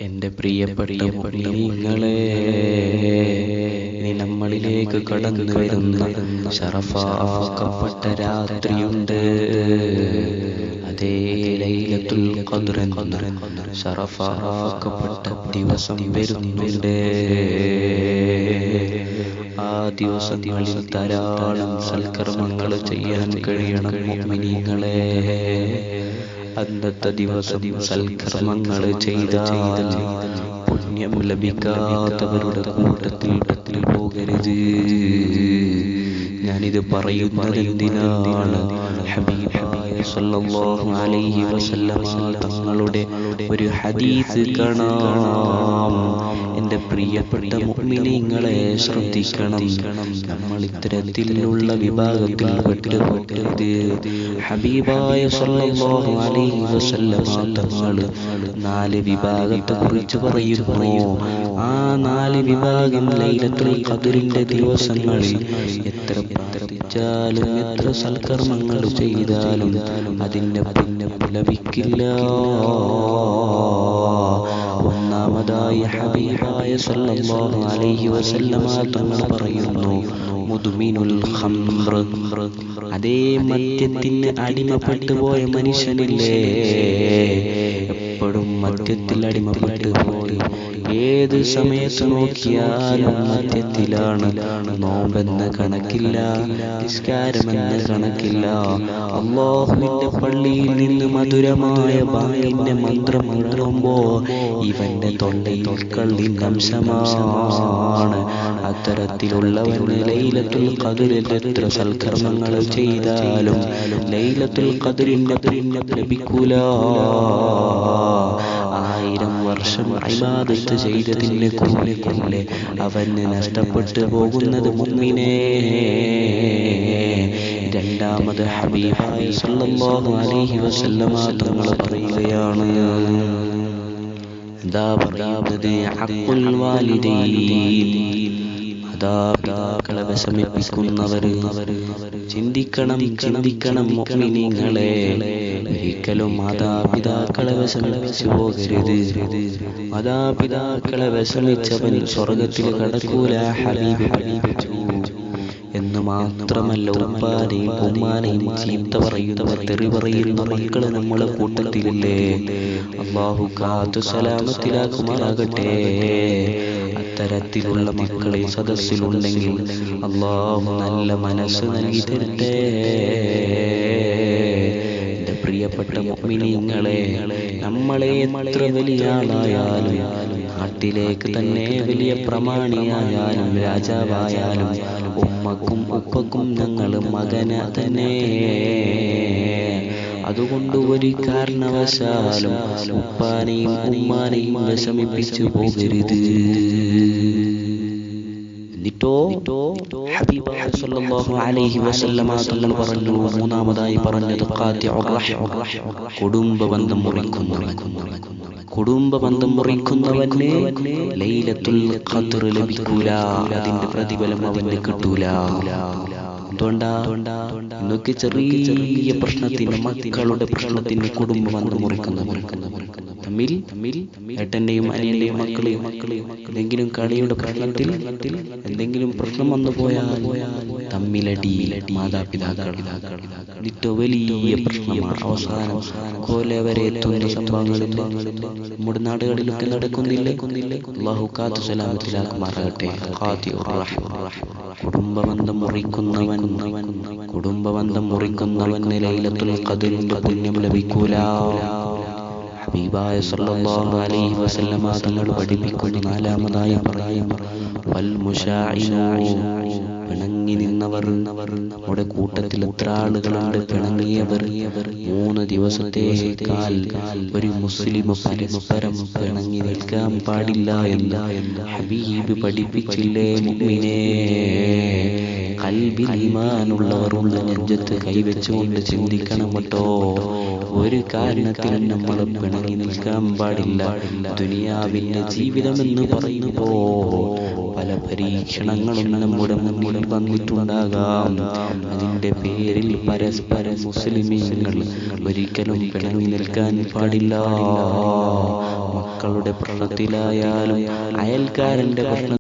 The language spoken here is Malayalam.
എന്റെ പ്രിയപ്പെട്ട മുഅ്മിനീങ്ങളെ, ഇനി നമ്മളിലേക്ക് കടന്നു വരുന്ന ശറഫാക്കപ്പെട്ട രാത്രിയുണ്ട്. അതേ ലൈലത്തുൽ ഖദ്ർ എന്ന ശറഫാക്കപ്പെട്ട ദിവസം വരുന്നുണ്ട്. ആ ദിവസങ്ങളിൽ ധാരാളം സൽക്കർമ്മങ്ങൾ ചെയ്യാൻ കഴിയണം മുഅ്മിനീങ്ങളെ. അന്നത്തെ ദിവസം സൽക്കർമ്മങ്ങൾ ചെയ്താൽ പുണ്യം ലഭിക്കാത്തവരുടെ കൂട്ടത്തിൽ പോകരുത്. ഞാനിത് പറയുന്നത് എന്തിനാണ്? ഹബീബായ സല്ലല്ലാഹു അലൈഹി വസല്ലമ തങ്ങളുടെ ഒരു ഹദീസ് കാണാം. എന്റെ പ്രിയപ്പെട്ട മുഅ്മിനീങ്ങളെ ശ്രദ്ധിക്കണം. നമ്മൾ ഇത്തരത്തിലുള്ള വിഭാഗത്തിൽ പെട്ടുപോകരുത്. ഹബീബായ സല്ലല്ലാഹു അലൈഹി വസല്ലമ തങ്ങൾ 4 വിഭാഗത്തെ കുറിച്ച് പറയുന്നു. ആ 4 വിഭാഗം ലൈലത്തുൽ ഖദ്റിന്റെ ദിവസങ്ങളിൽ എത്ര പ്രാർത്ഥിച്ചാലും എത്ര സൽക്കർമ്മങ്ങൾ ചെയ്താലും അതിന്റെ പുണ്യം ലഭിക്കില്ല. ഒന്നാമതായി ഹബീബായ സല്ലല്ലാഹു അലൈഹി വസല്ലമ തങ്ങൾ പറയുന്നു, മുദ്മിനുൽ ഖംർ. അതേ മദ്യത്തിന് അടിമപ്പെട്ടു പോയ മനുഷ്യനില്ലേ, എപ്പോഴും മദ്യത്തിൽ അടിമപ്പെട്ടു പോയി ഏത് സമയത്ത് നോക്കിയാലും മദ്യത്തിലാണ്. നോമ്പെന്ന് കണക്കില്ല, നിസ്കാരമെന്ന് കണക്കില്ല. അല്ലാഹുവിന്റെ പള്ളിയിൽ നിന്ന് മധുരമായ ബാങ്കിന്റെ മന്ത്രം മുഴങ്ങുമ്പോ ഇവന്റെ തൊണ്ടയിൽ കള്ളിന്റെ അംശമാണ്. അത്തരത്തിലുള്ളവന് ലൈലത്തുൽ ഖദ്റിൽ എത്ര സൽക്കർമ്മങ്ങൾ ചെയ്താലും ലൈലത്തുൽ ഖദ്റിന്റെ പുണ്യം ലഭിക്കൂല. 1000 വർഷം ഇബാദത്ത് ചെയ്തതിന്റെ കൂലി അവന് നഷ്ടപ്പെട്ടു പോകുന്നത് മുഅ്മിനേ. രണ്ടാമത് ഹബീബായ സല്ലല്ലാഹു അലൈഹി വസല്ലമ തങ്ങൾ പറയുകയാണ്, ദാബദാബദി ഹഖുൽ വാലിദൈൻ. മാതാപിതാക്കളെ വിഷമിപ്പിക്കുന്നവര് ചിന്തിക്കണം മുഅ്മിനീങ്ങളെ. ഒരിക്കലും മാതാപിതാക്കളെ വിഷമിപ്പിച്ചു പോകരുത്. മാതാപിതാക്കളെ വിഷമിച്ചവൻ സ്വർഗത്തിൽ കടക്കൂല. ഹബീബ് പഠിപ്പിച്ചു എന്ന് മാത്രമല്ല, ഉപ്പാനെയും ഉമ്മാനെയും ചീത്ത പറയുന്ന തെറി പറയുന്ന മക്കള് നമ്മളെ കൂട്ടത്തിലില്ലേ. അല്ലാഹു കാത്തു സലാമത്തിലാക്കുമാറാകട്ടെ. അത്തരത്തിലുള്ള മക്കളെ സദസ്സിലുണ്ടെങ്കിൽ അല്ലാഹു നല്ല മനസ്സ് നൽകി തരട്ടെ. എന്റെ പ്രിയപ്പെട്ട മുഅ്മിനീങ്ങളെ, നമ്മളെ എത്ര വലിയ ആളായാലും, നാട്ടിലേക്ക് തന്നെ വലിയ പ്രമാണിയായാലും രാജാവായാലും ഉമ്മക്കും ഉപ്പക്കും ഞങ്ങൾ മകന തന്നെ. അതുകൊണ്ട് ഒരു കാരണവശാലും ഉപ്പാനെയും ഉമ്മാനെയും വിഷമിപ്പിച്ചു പോകരുത്. എന്നിട്ടോ ഹബീബായ സല്ലല്ലാഹു അലൈഹി വസല്ലമ തങ്ങൾ പറഞ്ഞു, മൂന്നാമതായി പറഞ്ഞത് ഖാതിഉർ റഹ്ം, കുടുംബബന്ധം മുറിക്കുന്നവൻ. കുടുംബബന്ധം മുറിക്കുന്നവന് ലൈലത്തുൽ ഖദ്ർ ലഭിക്കൂല. അതിന്റെ പ്രതിഫലം അവന് കിട്ടൂല. എന്തുകൊണ്ടാ? ഇന്നൊക്കെ ചെറിയ പ്രശ്നത്തിന്, മക്കളുടെ പ്രശ്നത്തിന് കുടുംബബന്ധം മുറിക്കുന്നവർ തമ്മിൽ ഏട്ടന്റെയും അനിയന്റെയും മക്കള് എന്തെങ്കിലും കളിയുടെ പ്രശ്നത്തിൽ എന്തെങ്കിലും പ്രശ്നം വന്നു പോയാൽ തമ്മിലടി. മാതാപിതാക്കൾ ഏറ്റവും വലിയ പ്രശ്നമാണ്. അവസാനം കൊല വരെ എത്തുന്ന സംഭവങ്ങളിൽ നമ്മുടെ നാടുകളിലൊക്കെ നടക്കുന്നില്ലേ. അല്ലാഹു കാത്തു സലാമത്തിലാക്കുമാറാകട്ടെ. കുടുംബബന്ധം മുറിക്കുന്നവന് ലൈലത്തുൽ ഖദ്റിന്റെ പുണ്യം ലഭിക്കൂല. ഹബീബായ സല്ലല്ലാഹു അലൈഹി വസല്ലമ തങ്ങൾ പഠിപ്പിക്കുന്ന നാലാമതായി പറയും, വൽ മുശാഇനു. പിണങ്ങി നിന്നവർ. നമ്മുടെ കൂട്ടത്തിൽ എത്ര ആളുകളുണ്ട് പിണങ്ങിയവർ? 3 ദിവസത്തേക്കാൾ ഒരു മുസ്ലിം പരസ്പരം പിണങ്ങി നിൽക്കാൻ പാടില്ല എന്ന് ഹബീബ് പഠിപ്പിച്ചില്ലേ മുഅ്മിനേ? ഖൽബിൽ ഈമാനുള്ളവർ നെഞ്ചത്ത് കൈവച്ചുകൊണ്ട് ചിന്തിക്കണം കേട്ടോ. ഒരു കാരണത്തിലും നമ്മൾ പിണങ്ങി നിൽക്കാൻ പാടില്ല. ദുനിയാവിന്റെ ജീവിതം എന്ന് പറയുമ്പോ പല പരീക്ഷണങ്ങളും നമ്മുടെ മുന്നിൽ വന്നിട്ടുണ്ടാകാം. അതിന്റെ പേരിൽ പരസ്പരം മുസ്ലിമീങ്ങൾ ഒരിക്കലും പിണങ്ങി നിൽക്കാൻ പാടില്ല. മക്കളുടെ പ്രശ്നത്തിലായാലും അയൽക്കാരന്റെ പ്രശ്നം